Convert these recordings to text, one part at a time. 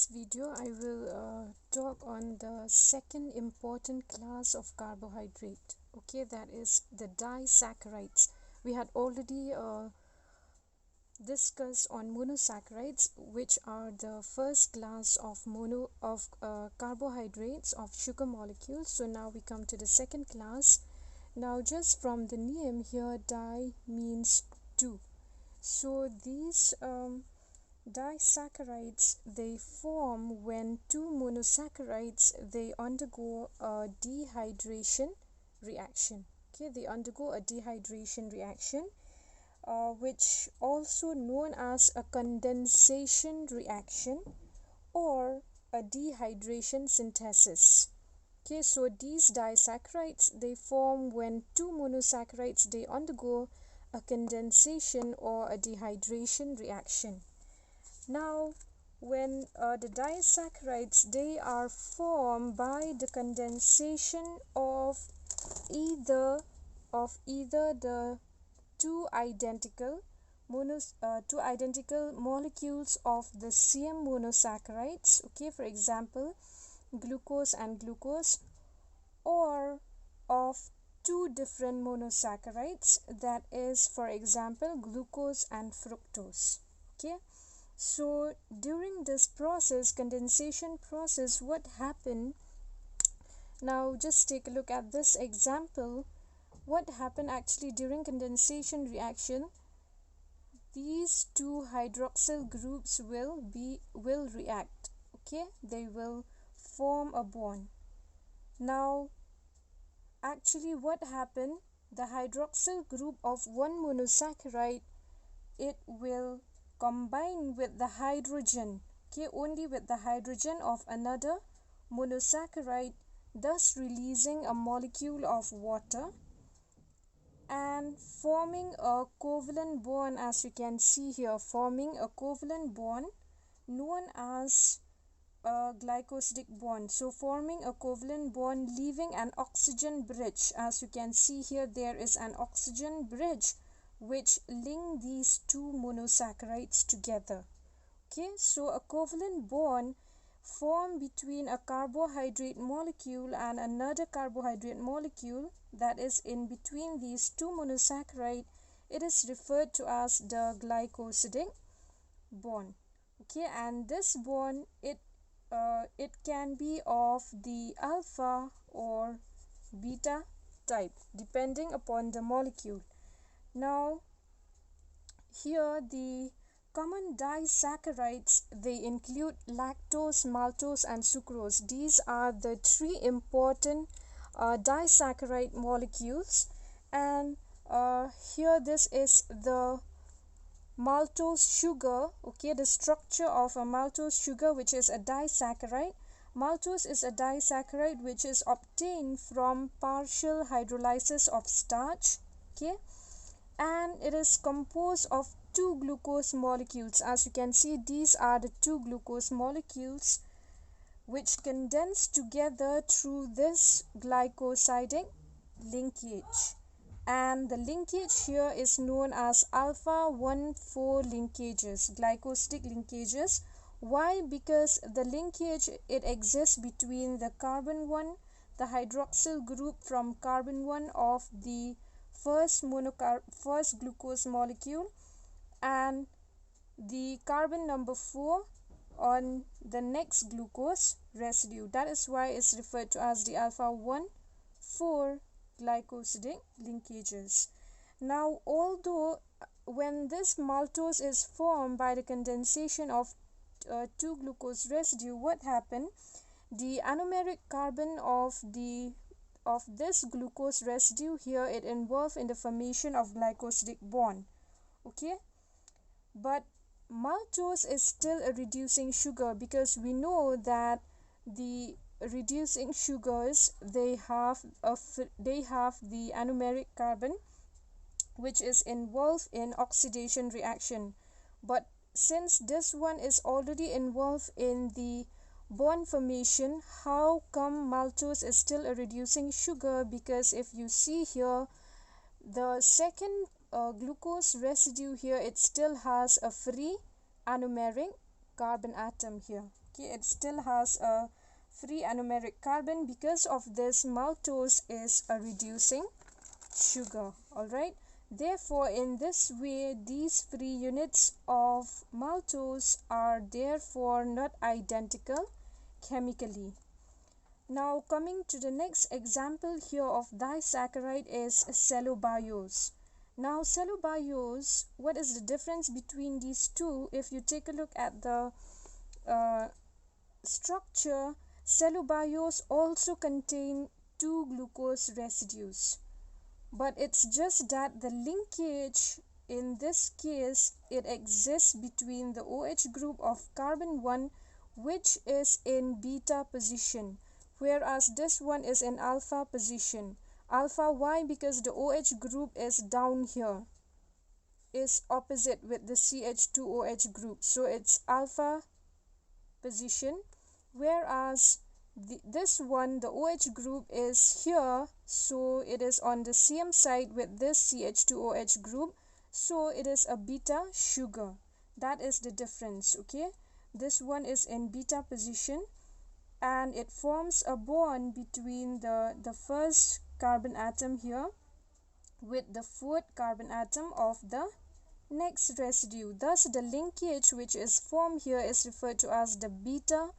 this video, I will talk on the second important class of carbohydrate. Okay, that is the disaccharides. We had already discussed on monosaccharides, which are the first class of carbohydrates of sugar molecules. So now we come to the second class. Now, just from the name here, di means two. So these disaccharides, they form when two monosaccharides, they undergo a dehydration reaction. Okay, they undergo a dehydration reaction, which also known as a condensation reaction or a dehydration synthesis. Okay, so these disaccharides, they form when two monosaccharides, they undergo a condensation or a dehydration reaction. Now, when the disaccharides, they are formed by the condensation of either the two identical molecules of the same monosaccharides, okay, for example glucose and glucose, or of two different monosaccharides, that is, for example, glucose and fructose. Okay, so during this process, condensation process, what happened? Now just take a look at this example. What happened actually during condensation reaction? These two hydroxyl groups will react. Okay, they will form a bond. Now actually what happened? The hydroxyl group of one monosaccharide, it will combine with the hydrogen, okay, only with the hydrogen of another monosaccharide, thus releasing a molecule of water and forming a covalent bond, as you can see here, forming a covalent bond known as a glycosidic bond. So forming a covalent bond, leaving an oxygen bridge. As you can see here, there is an oxygen bridge which link these two monosaccharides together. Okay, so a covalent bond formed between a carbohydrate molecule and another carbohydrate molecule, that is in between these two monosaccharides, it is referred to as the glycosidic bond. Okay, and this bond, it can be of the alpha or beta type depending upon the molecule. Now here the common disaccharides, they include lactose, maltose and sucrose. These are the three important disaccharide molecules, and here this is the maltose sugar. Okay, the structure of a maltose sugar, which is a disaccharide. Maltose is a disaccharide which is obtained from partial hydrolysis of starch. Okay, and it is composed of two glucose molecules. As you can see, these are the two glucose molecules which condense together through this glycosidic linkage, and the linkage here is known as alpha 1,4 linkages, glycosidic linkages. Why? Because the linkage, it exists between the carbon 1, the hydroxyl group from carbon 1 of the first glucose molecule, and the carbon number 4 on the next glucose residue. That is why it's referred to as the alpha 1,4 glycosidic linkages. Now, although when this maltose is formed by the condensation of two glucose residue, what happened? The anomeric carbon of this glucose residue here, it involved in the formation of glycosidic bond. Okay, but maltose is still a reducing sugar, because we know that the reducing sugars, they have the anomeric carbon which is involved in oxidation reaction. But since this one is already involved in the bond formation, how come maltose is still a reducing sugar? Because if you see here, the second glucose residue here, it still has a free anomeric carbon atom here. Okay, it still has a free anomeric carbon. Because of this, maltose is a reducing sugar. Alright, therefore in this way these free units of maltose are therefore not identical chemically. Now coming to the next example here of disaccharide is cellobiose. Now cellobiose, what is the difference between these two? If you take a look at the structure, cellobiose also contain two glucose residues, but it's just that the linkage in this case, it exists between the OH group of carbon 1, which is in beta position, whereas this one is in alpha position. Alpha, why? Because the OH group is down here, is opposite with the CH2OH group, so it's alpha position, whereas this one, the OH group is here, so it is on the same side with this CH2OH group, so it is a beta sugar. That is the difference. Okay, this one is in beta position and it forms a bond between the first carbon atom here with the fourth carbon atom of the next residue. Thus the linkage which is formed here is referred to as the beta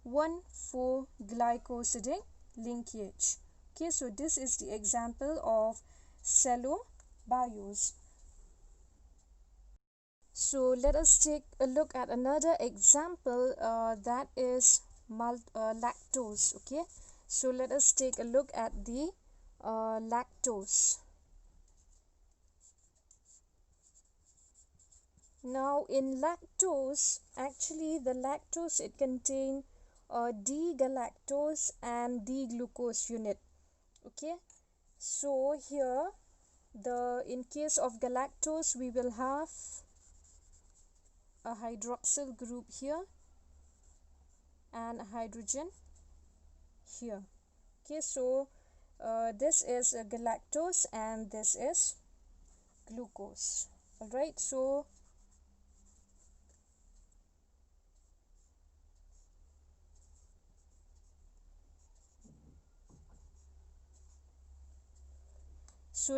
1,4-glycosidic linkage. Okay, so this is the example of cellobiose. So let us take a look at another example, that is lactose. Okay, so let us take a look at the lactose. Now in lactose, actually the lactose, it contains D-galactose and D-glucose unit. Okay, so here in case of galactose, we will have a hydroxyl group here and a hydrogen here. Okay, so this is a galactose and this is glucose. Alright, so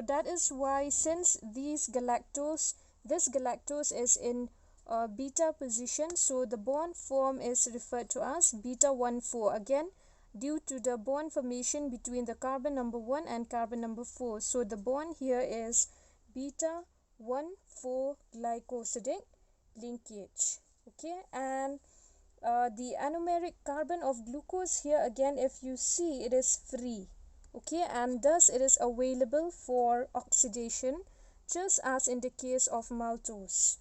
that is why, since this galactose is in beta position, so the bond form is referred to as beta 1,4, again due to the bond formation between the carbon number 1 and carbon number 4. So the bond here is beta 1,4-glycosidic linkage. Okay, and the anomeric carbon of glucose here, again if you see, it is free. Okay, and thus it is available for oxidation, just as in the case of maltose.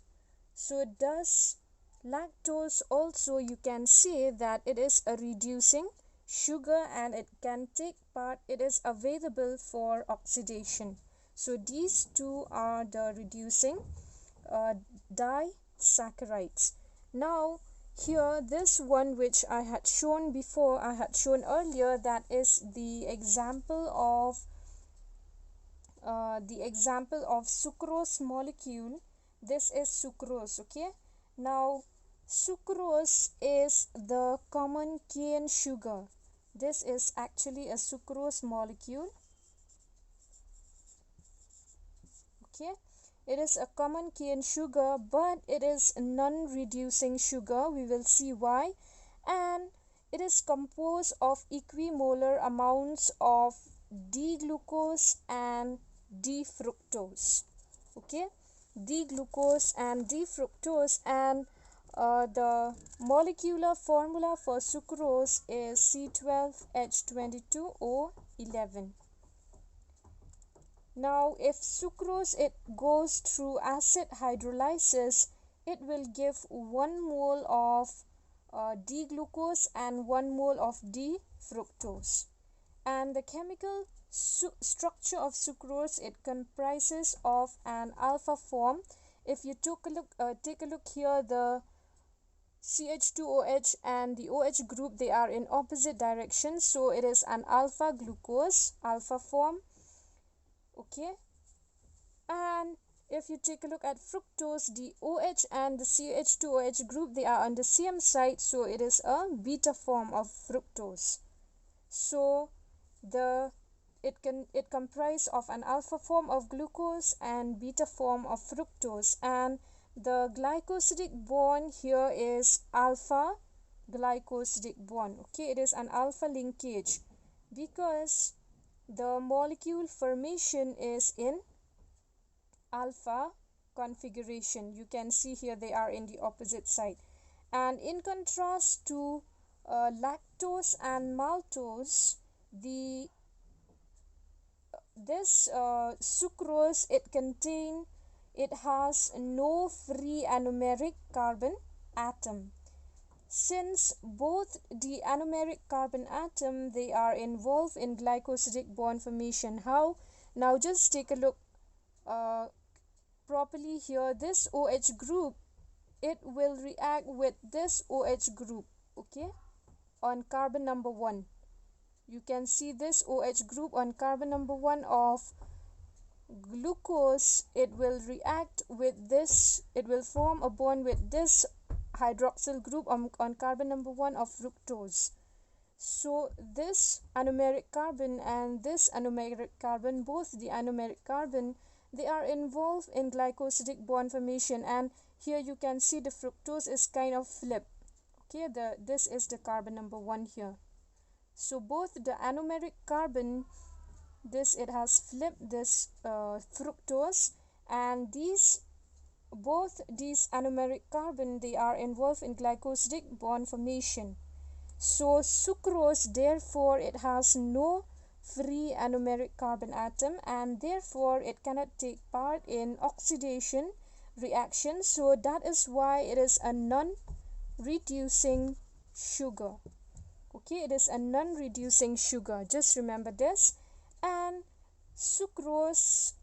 So thus lactose also, you can say that it is a reducing sugar and it can take part, it is available for oxidation. So these two are the reducing disaccharides. Now here, this one which I had shown before, I had shown earlier, that is the example of sucrose molecule. This is sucrose. Okay, now sucrose is the common cane sugar. This is actually a sucrose molecule. Okay, it is a common cane sugar, but it is non-reducing sugar. We will see why. And it is composed of equimolar amounts of D-glucose and D-fructose. Okay, D-glucose and D-fructose, and the molecular formula for sucrose is C12H22O11. Now if sucrose, it goes through acid hydrolysis, it will give 1 mole of D-glucose and 1 mole of D-fructose. And the chemical structure of sucrose, it comprises of an alpha form. If you take a look here, the CH2OH and the OH group, they are in opposite directions, so it is an alpha glucose, alpha form. Okay, and if you take a look at fructose, the OH and the CH2OH group, they are on the same side, so it is a beta form of fructose. So it comprises of an alpha form of glucose and beta form of fructose, and the glycosidic bond here is alpha glycosidic bond. Okay, it is an alpha linkage because the molecule formation is in alpha configuration. You can see here they are in the opposite side, and in contrast to lactose and maltose, this sucrose, it has no free anomeric carbon atom. Since both the anomeric carbon atom, they are involved in glycosidic bond formation. How? Now just take a look properly here. This OH group, it will react with this OH group, okay, on carbon number 1. You can see this OH group on carbon number 1 of glucose. It will react with this, it will form a bond with this hydroxyl group on carbon number 1 of fructose. So this anomeric carbon and this anomeric carbon, both the anomeric carbon, they are involved in glycosidic bond formation, and here you can see the fructose is kind of flipped. Okay, this is the carbon number 1 here. So both the anomeric carbon, it has flipped this fructose, and both these anomeric carbon, they are involved in glycosidic bond formation. So sucrose, therefore, it has no free anomeric carbon atom, and therefore it cannot take part in oxidation reaction. So that is why it is a non-reducing sugar. Okay, it is a non-reducing sugar. Just remember this. And sucrose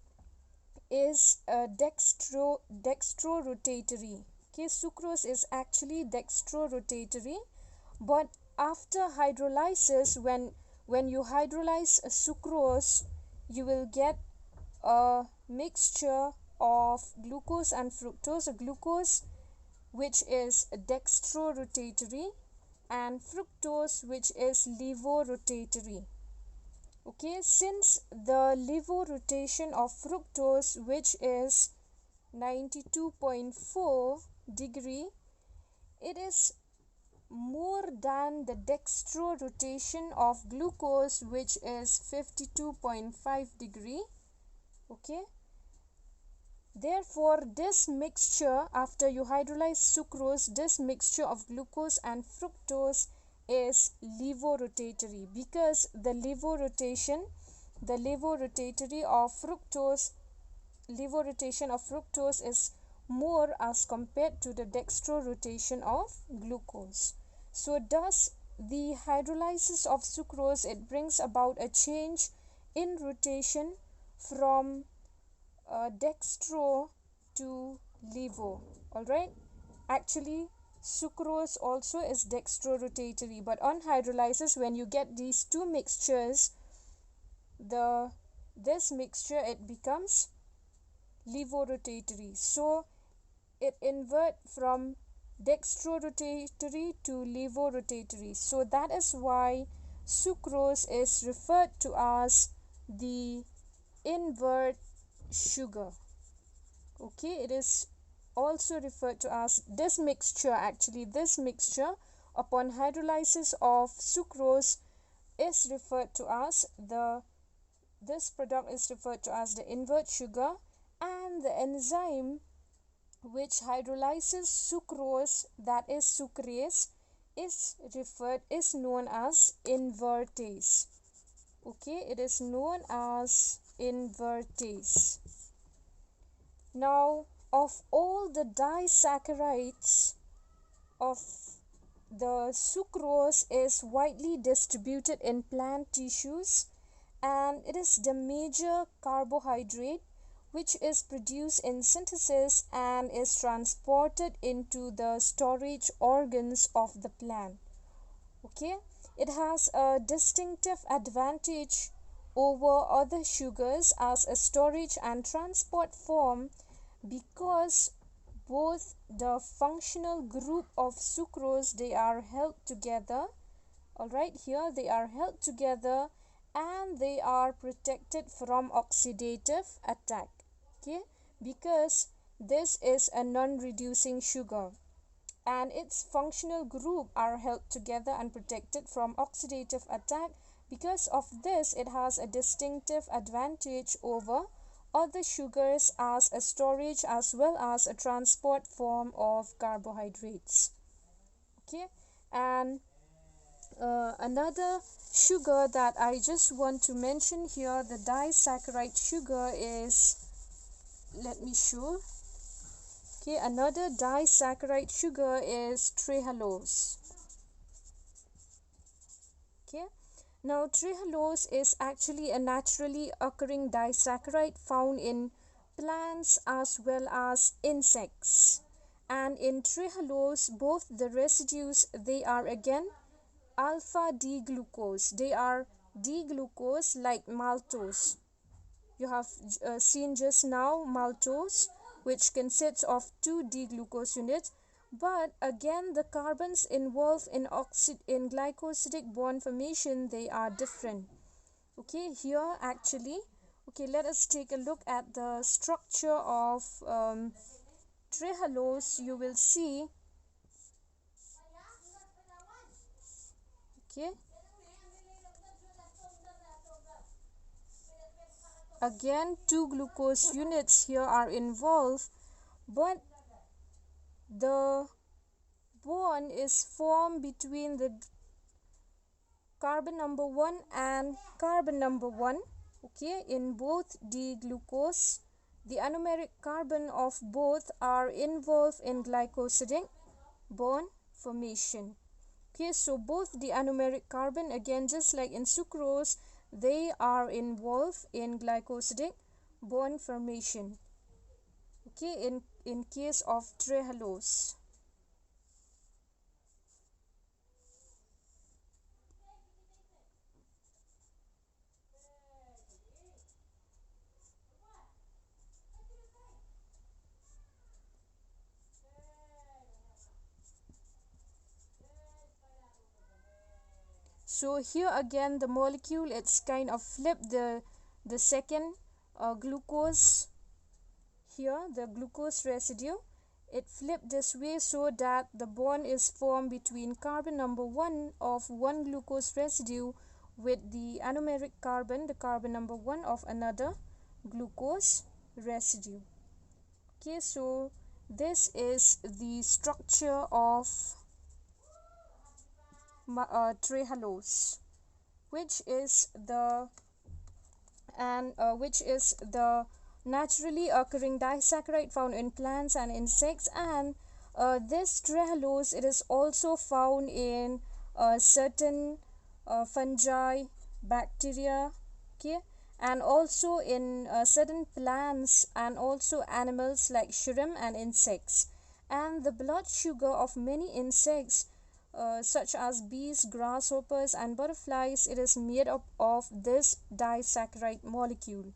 is a dextrorotatory. Okay, sucrose is actually dextrorotatory, but after hydrolysis, when you hydrolyze sucrose, you will get a mixture of glucose and fructose. A glucose which is dextrorotatory and fructose which is levorotatory. Okay, since the levorotation of fructose, which is 92.4 degree, it is more than the dextrorotation of glucose, which is 52.5 degree. Okay, therefore this mixture, after you hydrolyze sucrose, this mixture of glucose and fructose is levorotatory, because the levorotatory of fructose is more as compared to the dextrorotation of glucose. So thus the hydrolysis of sucrose, it brings about a change in rotation from dextro to levo. Alright, actually sucrose also is dextrorotatory, but on hydrolysis, when you get these two mixtures, this mixture, it becomes levorotatory. So it invert from dextrorotatory to levorotatory. So that is why sucrose is referred to as the invert sugar. Okay, it is also referred to as this mixture. Actually, this mixture upon hydrolysis of sucrose is referred to as this product is referred to as the invert sugar, and the enzyme which hydrolyzes sucrose, that is sucrase, is known as invertase. Okay, it is known as invertase. Now, of all the disaccharides, of the sucrose is widely distributed in plant tissues, and it is the major carbohydrate which is produced in synthesis and is transported into the storage organs of the plant. Okay, it has a distinctive advantage over other sugars as a storage and transport form, because both the functional group of sucrose, they are held together. All right, here they are held together and they are protected from oxidative attack. Okay, because this is a non-reducing sugar and its functional group are held together and protected from oxidative attack. Because of this, it has a distinctive advantage over other sugars as a storage as well as a transport form of carbohydrates. Okay, and another sugar that I just want to mention here, the disaccharide sugar, is, let me show. Okay, another disaccharide sugar is trehalose. Okay, now trehalose is actually a naturally occurring disaccharide found in plants as well as insects. And in trehalose, both the residues, they are again alpha D-glucose. They are D-glucose like maltose. You have seen just now maltose, which consists of 2 D-glucose units. But again, the carbons involved in glycosidic bond formation, they are different. Okay, here actually, okay, let us take a look at the structure of trehalose. You will see, okay, again 2 glucose units here are involved, but the bond is formed between the carbon number 1 and carbon number 1. Okay, in both D-glucose, the anomeric carbon of both are involved in glycosidic bond formation. Okay, so both the anomeric carbon, again just like in sucrose, they are involved in glycosidic bond formation. Okay, in case of trehalose. So here again the molecule, it's kind of flipped the second glucose. Here the glucose residue, it flipped this way so that the bond is formed between carbon number 1 of one glucose residue with the anomeric carbon, the carbon number 1 of another glucose residue. Okay, so this is the structure of trehalose, which is the naturally occurring disaccharide found in plants and insects. And this trehalose, it is also found in certain fungi, bacteria, okay, and also in certain plants and also animals like shrimp and insects. And the blood sugar of many insects such as bees, grasshoppers and butterflies, it is made up of this disaccharide molecule.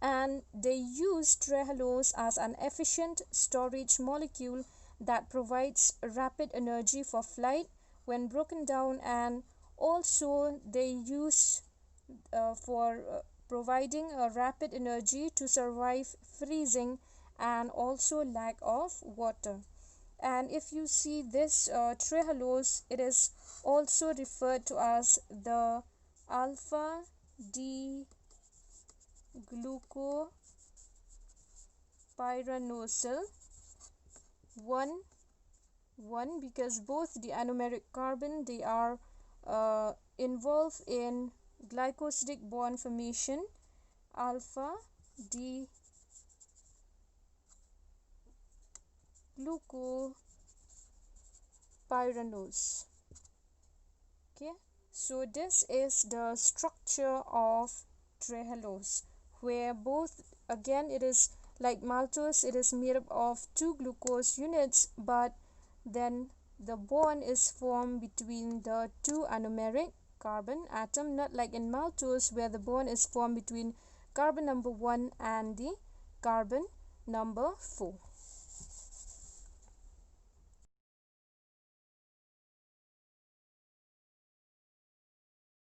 And they use trehalose as an efficient storage molecule that provides rapid energy for flight when broken down, and also they use for providing a rapid energy to survive freezing and also lack of water. And if you see this trehalose, it is also referred to as the alpha D glucopyranosyl 1 because both the anomeric carbon, they are involved in glycosidic bond formation, alpha D glucopyranose. Okay, so this is the structure of trehalose, where both, again it is like maltose, it is made up of 2 glucose units, but then the bond is formed between the 2 anomeric carbon atom, not like in maltose where the bond is formed between carbon number 1 and the carbon Number 4.